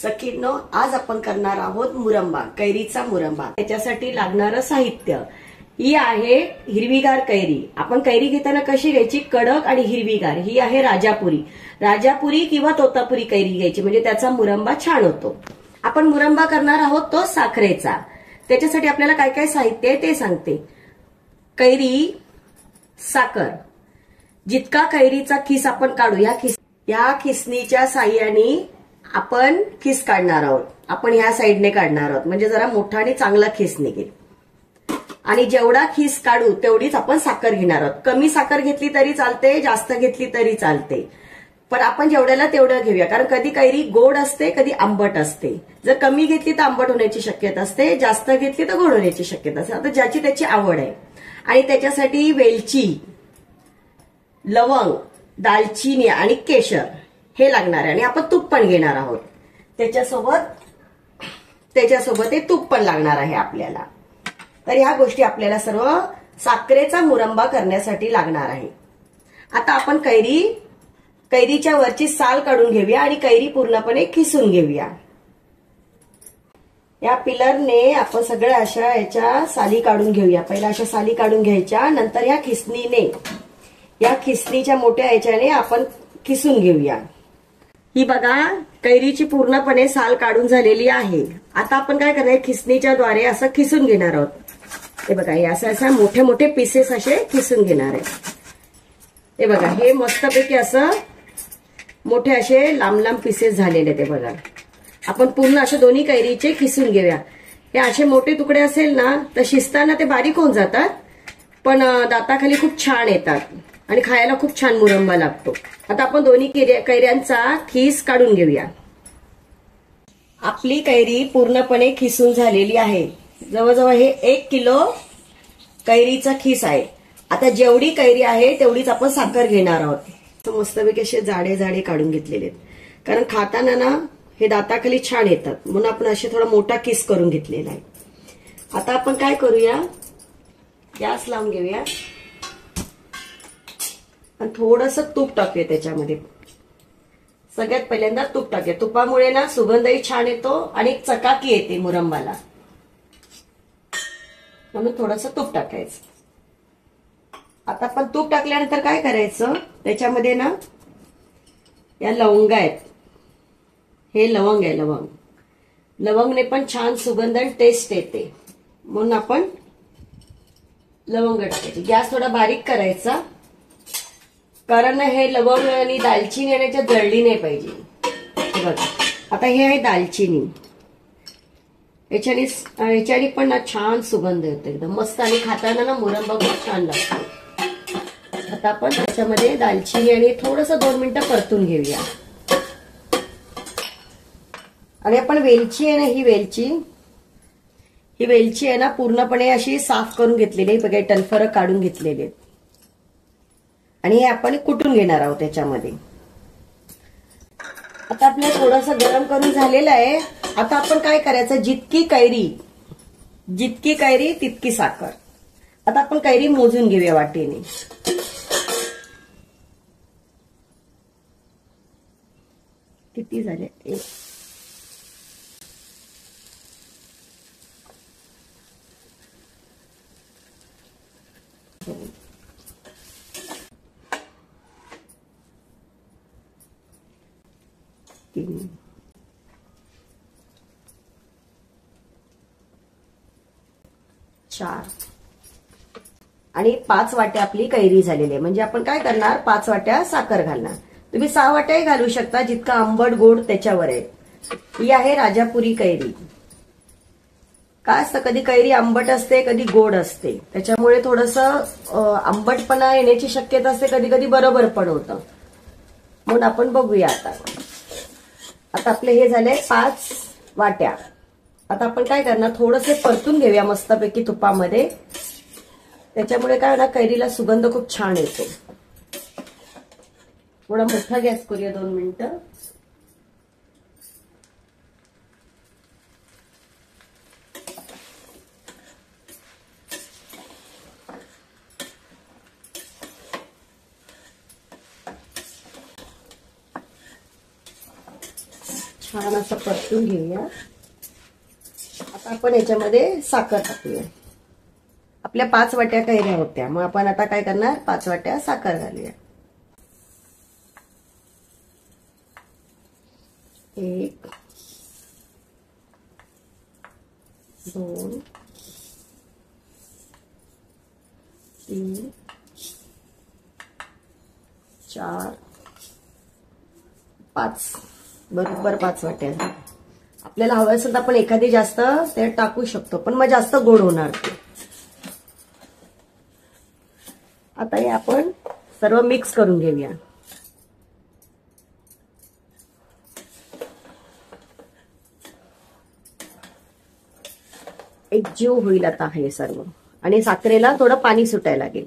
सखींनो, आज आपण करणार आहोत मुरंबा, कैरीचा मुरंबा। त्याच्यासाठी लागणारं साहित्य ही आहे हिरवीगार कैरी। आपण कैरी घेताना कशी घ्यायची? कडक आणि हिरवीगार। ही आहे राजापुरी किंवा तोतापुरी कैरी घ्यायची, म्हणजे त्याचा मुरंबा छान होतो। आपण मुरंबा करणार आहोत तो साखरेचा। त्याच्यासाठी आपल्याला काय काय साहित्य आहे ते सांगते। कैरी, साखर, जितका कैरीचा खिस आपण काढू, या खिसणीच्या साह्याने आपण खिस काढणार आहोत। आपण ह्या साईडने काढणार आहोत, म्हणजे जरा मोठा आणि चांगला खिस निघेल। आणि जेवढा खिस काढू तेवढीच आपण साखर घेणार आहोत। कमी साखर घेतली तरी चालते, जास्त घेतली तरी चालते, पण आपण जेवढ्याला तेवढं घेऊया, कारण कधी कैरी गोड असते, कधी आंबट असते। जर कमी घेतली तर आंबट होण्याची शक्यता असते, जास्त घेतली तर गोड होण्याची शक्यता असते। आता ज्याची त्याची आवड आहे। आणि त्याच्यासाठी वेलची, लवंग, दालचिनी आणि केशर हे लागणार आहे। आणि आपण तूप पण घेणार आहोत त्याच्यासोबत हे तूप पण लागणार आहे आपल्याला। तर ह्या गोष्टी आपल्याला सर्व साखरेचा मुरंबा करण्यासाठी लागणार आहे। आता आपण कैरीच्या वरची साल काढून घेऊया आणि कैरी पूर्णपणे खिसून घेऊया। या पिलरने आपण सगळ्या अशा याच्या साली काढून घेऊया। पहिला अशा साली काढून घ्यायच्या, नंतर या खिसणीच्या मोठ्या याच्याने आपण खिसून घेऊया। ही बघा, कैरीची पूर्णपणे साल काढून झालेली आहे। आता आपण काय करणार, खिसणीच्या द्वारे असं खिसून घेणार आहोत। हे बघा, हे असं मोठे मोठे पीसेस असे खिसून घेणार आहे। हे बघा, हे मस्तपैकी असं मोठे असे लांब लांब पीसेस झालेले ते बघा। आपण पूर्ण असे दोन्ही कैरीचे खिसून घेऊया। हे असे मोठे तुकडे असेल ना तर शिजताना ते बारीक होऊन जातात, पण दाताखाली खूप छान येतात आणि खायला खूप छान मुरंबा लागतो। आता आपण दोन्ही कैऱ्यांचा खिस काढून घेऊया। आपली कैरी पूर्णपणे खिसून झालेली आहे। जवळजवळ हे 1 किलो कैरीचा खिस आहे। आता जेवढी कैरी आहे तेवढीच आपण साखर घेणार आहोत। मस्तपैकी असे जाडे जाडे काढून घेतलेले आहेत, कारण खाताना ना हे दाताखाली छान येतात, म्हणून आपण असे थोडा मोठा किस करून घेतलेला आहे। आता आपण काय करूया, गॅस लावून घेऊया आणि थोडंसं तूप टाकूया त्याच्यामध्ये। सगळ्यात पहिल्यांदा तूप टाकूया। तुपामुळे ना सुगंधही छान येतो आणि चकाकी येते मुरंबाला, म्हणून थोडंसं तूप टाकायचं। आता आपण तूप टाकल्यानंतर काय करायचं, त्याच्यामध्ये ना या लवंगा आहेत, हे लवंग आहे। लवंगने पण छान सुगंध आणि टेस्ट येते, म्हणून आपण लवंग टाकायची। गॅस थोडा बारीक करायचा, कारण हे लवंग आणि दालचिनी याच्या जळली नाही पाहिजे। हे बघा, आता हे आहे दालचिनी, याच्याने पण ना छान सुगंध येतो एकदम मस्त, आणि खाताना ना मुरंबा खूप छान लागतो। आता आपण त्याच्यामध्ये दालचिनी आणि थोडंसं 2 मिनिटं परतून घेऊया। आणि आपण वेलची आहे ना, ही वेलची आहे ना पूर्णपणे अशी साफ करून घेतलेली आहे बघा, टलफरं काढून घेतलेले आहेत। आणि हे आपण कुटून घेणार आहोत त्याच्यामध्ये। आता आपल्याला थोडंसं गरम करून झालेलं आहे। आता आपण काय करायचं, जितकी कैरी तितकी साखर। आता आपण कैरी मोजून घेऊया वाटीने। किती झाले, 1 3 4 आणि 5 वाट्या आपली कैरी झालेली आहे। म्हणजे आपण काय करणार, 5 वाट्या साखर घालणार। तुम्ही 6 वाट्याही घालू शकता, जितका आंबट गोड त्याच्यावर आहे। ही आहे राजापुरी कैरी। काय असतं, कधी कैरी आंबट असते, कधी गोड असते, त्याच्यामुळे थोडंसं आंबटपणा येण्याची शक्यता असते, कधी कधी बरोबर पण होतं, म्हणून आपण बघूया। आता आपले हे झाले 5 वाट्या। आता आपण काय करणार, थोडंसं परतून घेऊया मस्तपैकी तुपामध्ये। त्याच्यामुळे काय होणार, कैरीला सुगंध खूप छान येतो। थोडा मोठा गॅस करूया, 2 मिनिटं। छान असं परतून घेऊया. आता आपण याच्यामध्ये साखर टाकूया. आपल्या 5 वाट्या कैऱ्या होत्या, मग आपण आता काय करणार, 5 वाट्या साखर घालूया. 1 2 3 4 5 बरोबर 5 वाट्या. आपल्याला हवं असेल तर आपण एखादी जास्त ते टाकू शकतो, पण मग जास्त गोड होणार ते. आता हे आपण सर्व मिक्स करून घेऊया. एकजीव होईल आता हे सर्व, आणि साखरेला थोडं पाणी सुटायला लागेल.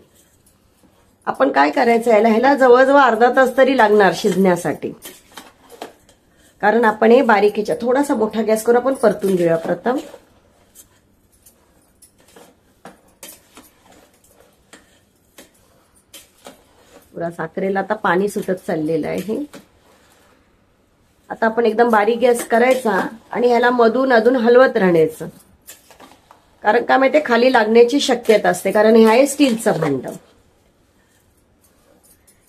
आपण काय करायचं, ह्याला जवळजवळ अर्धा तास तरी लागणार शिजण्यासाठी, कारण आपण हे बारीक ह्याच्या थोडासा मोठा गॅस करून आपण परतून घेऊया प्रथम. पुरा साखरेला आता पाणी सुटत चाललेलं आहे. आता आपण एकदम बारीक गॅस करायचा आणि ह्याला मधून अधून हलवत राहायचं, कारण काय माहितीये खाली लागण्याची शक्यता असते, कारण हे आहे स्टीलचं भांड.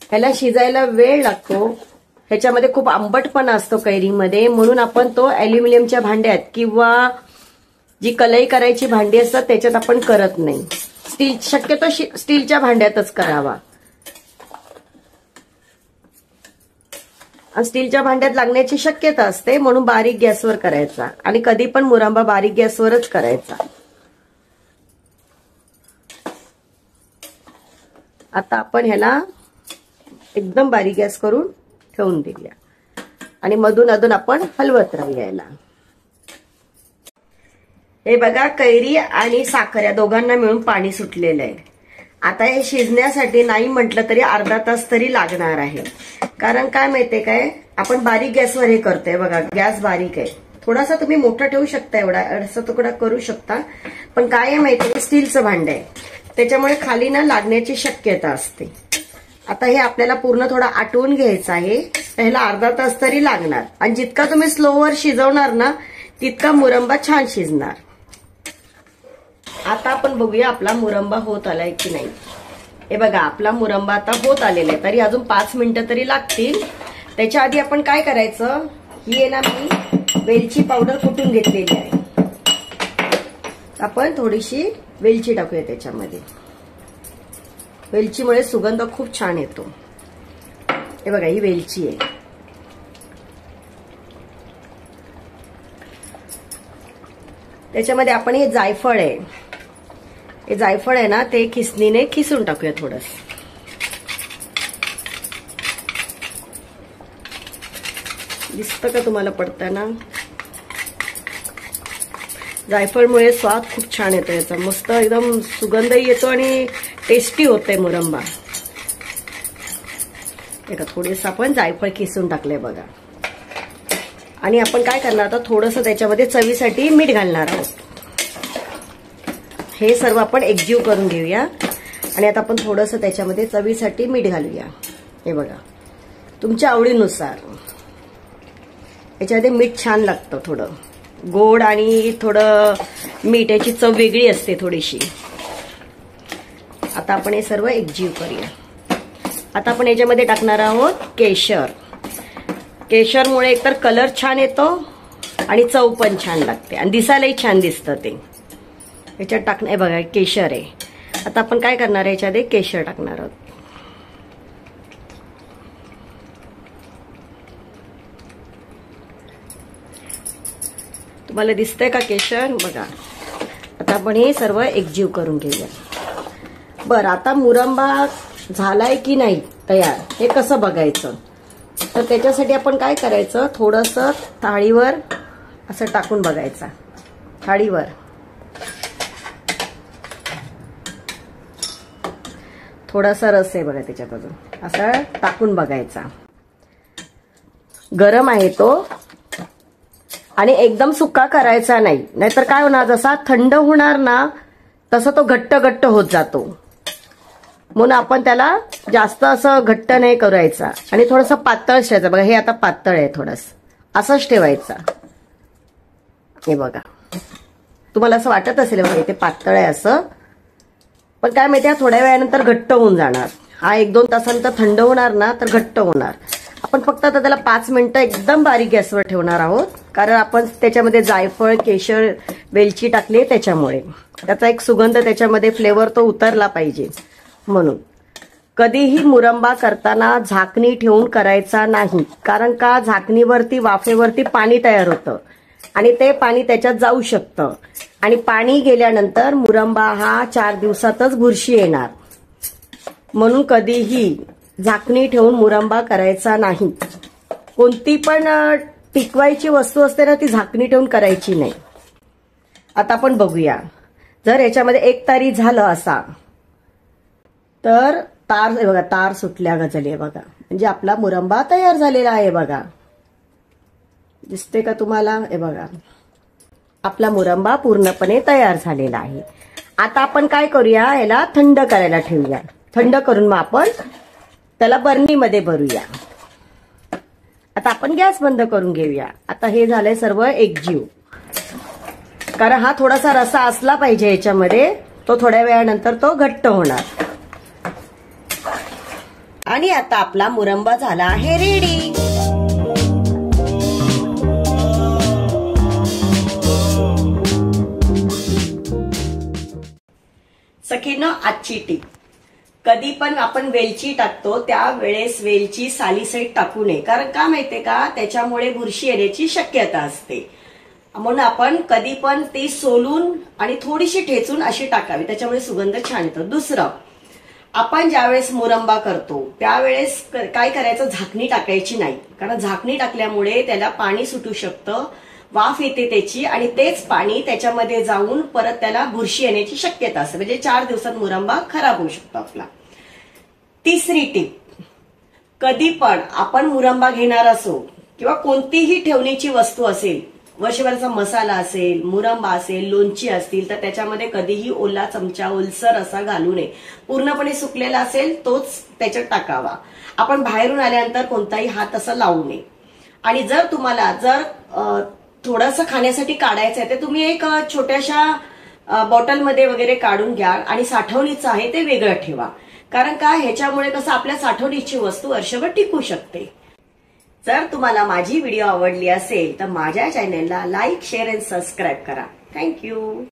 ह्याला शिजायला वेळ लागतो, ह्याच्यामध्ये खूप आंबटपणा असतो कैरीमध्ये, म्हणून आपण तो अॅल्युमिनियमच्या भांड्यात किंवा जी कलई करायची भांडी असतात त्याच्यात आपण करत नाही. शक्यतो स्टीलच्या भांड्यातच करावा. स्टीलच्या भांड्यात लागण्याची शक्यता असते, म्हणून बारीक गॅसवर करायचा, आणि कधी पण मुरंबा बारीक गॅसवरच करायचा. आता आपण ह्याला एकदम बारीक गॅस करून ठेवून देऊया, आणि मधून अधून आपण हलवत राहूया याला. हे बघा, कैरी आणि साखर या दोघांना मिळून पाणी सुटलेलं आहे. आता हे शिजण्यासाठी नाही म्हटलं तरी अर्धा तास तरी लागणार आहे, कारण काय माहितीये काय, आपण बारीक गॅसवर हे करतोय. बघा गॅस बारीक आहे, थोडासा तुम्ही मोठा ठेवू शकता, एवढा असा तुकडा करू शकता, पण काय आहे माहितीये स्टीलचं भांड आहे, त्याच्यामुळे खाली ना लागण्याची शक्यता असते. आता हे आपल्याला पूर्ण थोडं आटवून घ्यायचं आहे, ह्याला अर्धा तास तरी लागणार, आणि जितका तुम्ही स्लोवर शिजवणार ना तितका मुरंबा छान शिजणार. आता आपण बघूया आपला मुरंबा होत आलाय की नाही. हे बघा, आपला मुरंबा आता होत आलेला आहे, तरी अजून 5 मिनिटं तरी लागतील. त्याच्या आधी आपण काय करायचं, ही आहे ना मी वेलची पावडर कुटून घेतलेली आहे, आपण थोडीशी वेलची टाकूया त्याच्यामध्ये. वेलचीमुळे सुगंध खूप छान येतो. हे बघा, ही वेलची आहे. त्याच्यामध्ये आपण हे जायफळ आहे, हे जायफळ आहे ना ते खिसणीने खिसून टाकूया थोडं. दिसतं का तुम्हाला पडताना? जायफळमुळे स्वाद खूप छान येतो याचा, मस्त एकदम सुगंधही येतो आणि टेस्टी होते मुरंबा. एका थोडेसं आपण जायफळ किसून टाकले बघा, आणि आपण काय करणार आता थोडंसं त्याच्यामध्ये चवीसाठी मीठ घालणार आहोत. हे सर्व आपण एकजीव करून घेऊया, आणि आता आपण थोडंसं त्याच्यामध्ये चवीसाठी मीठ घालूया. हे बघा, तुमच्या आवडीनुसार. याच्यामध्ये मीठ छान लागतं, थोडं गोड आणि थोडं मीठ, याची चव वेगळी असते थोडीशी. आता आपण हे सर्व एकजीव करूया. आता आपण याच्यामध्ये टाकणार आहोत केशर. केशरमुळे एकतर कलर छान येतो आणि चव पण छान लागते, आणि दिसायलाही छान दिसतं ते. याच्यात टाकणं, हे बघा केशर आहे. आता आपण काय करणार आहे, याच्यामध्ये केशर टाकणार आहोत. तुम्हाला दिसतंय का केशर? बघा, आता आपण हे सर्व एकजीव करून घेऊया. बरं, आता मुरंबा झालाय की नाही तयार हे कसं बघायचं, तर त्याच्यासाठी आपण काय करायचं, थोडंसं थाळीवर असं टाकून बघायचं. थाळीवर थोडासा रस आहे बघा त्याच्यात, अजून असं टाकून बघायचा. गरम आहे तो, आणि एकदम सुका करायचा नाही, नाहीतर काय होणार, जसा थंड होणार ना तसं तो घट्ट घट्ट होत जातो. म्हणून आपण त्याला जास्त असं घट्ट नाही करायचा, आणि थोडंसं पातळ ठेवायचं. बघा, हे आता पातळ आहे थोडंसं, असाच ठेवायचा. हे बघा, तुम्हाला असं वाटत असेल बघा इथे पातळ आहे असं, पण काय माहितीये थोड्या वेळानंतर घट्ट होऊन जाणार. हा 1-2 तासानंतर थंड होणार ना तर घट्ट होणार. आपण फक्त आता त्याला 5 मिनिटं एकदम बारीक गॅसवर ठेवणार आहोत, कारण आपण त्याच्यामध्ये जायफळ, केशर, वेलची टाकली आहे, त्याच्यामुळे त्याचा एक सुगंध, त्याच्यामध्ये फ्लेवर तो उतरला पाहिजे. म्हणून कधीही मुरंबा करताना झाकणी ठेवून करायचा नाही, कारण का झाकणीवरती, वाफेवरती पाणी तयार होतं आणि ते पाणी त्याच्यात जाऊ शकतं आणि पाणी गेल्यानंतर मुरंबा हा 4 दिवसातच बुरशी येणार. म्हणून कधीही झाकणी ठेवून मुरंबा करायचा नाही. कोणती पण टिकवायची वस्तू असते ना ती झाकणी ठेवून करायची नाही. आता आपण बघूया, जर याच्यामध्ये 1 तारी झालं असा तर तार, बघा तार सुटल्या गजली आहे बघा, म्हणजे आपला मुरंबा तयार झालेला आहे बघा. दिसते का तुम्हाला? हे बघा, आपला मुरंबा पूर्णपणे तयार झालेला आहे. आता आपण काय करूया, याला थंड करायला ठेवूया. थंड करून मग आपण त्याला बर्नीमध्ये भरूया. आता आपण गॅस बंद करून घेऊया. आता हे झालंय सर्व एकजीव, कारण हा थोडासा रसा असला पाहिजे याच्यामध्ये, तो थोड्या वेळानंतर तो घट्ट होणार. आणि आता आपला मुरंबा झाला आहे रेडी. सखींनो, आजची टीप, कधी पण आपण वेलची टाकतो त्यावेळेस वेलची सालीसहित टाकू नये, कारण का माहितीये का, त्याच्यामुळे बुरशी येण्याची शक्यता असते. म्हणून आपण कधी पण ती सोलून आणि थोडीशी ठेचून अशी टाकावी, त्याच्यामुळे सुगंध छान येतो. दुसरं, आपण ज्यावेळेस मुरंबा करतो त्यावेळेस काय करायचं, झाकणी टाकायची नाही, कारण झाकणी टाकल्यामुळे त्याला पाणी सुटू शकतं, वाफ येते त्याची, आणि तेच पाणी त्याच्यामध्ये जाऊन परत त्याला बुरशी येण्याची शक्यता असते, म्हणजे 4 दिवसात मुरंबा खराब होऊ शकतो आपला. तिसरी टीप, कधी पण आपण मुरंबा घेणार असो किंवा कोणतीही ठेवणीची वस्तू असेल, वर्षभराचा मसाला असेल, मुरंबा असेल, लोणची असतील, तर त्याच्यामध्ये कधीही ओला चमचा, ओलसर असा घालू नये. पूर्णपणे सुकलेला असेल तोच त्याच्यात टाकावा. आपण बाहेरून आल्यानंतर कोणताही हात असा लावू नये. आणि जर तुम्हाला थोडंसं खाण्यासाठी काढायचं आहे तर तुम्ही एक छोट्याशा बॉटलमध्ये वगैरे काढून घ्या आणि साठवणीचं आहे ते वेगळं ठेवा, कारण का ह्याच्यामुळे कसं आपल्या साठवणीची वस्तू वर्षभर टिकू शकते. जर तुम्हाला माझी व्हिडिओ आवडली असेल तर माझ्या चॅनलला लाईक, शेअर आणि सबस्क्राईब करा. थँक्यू.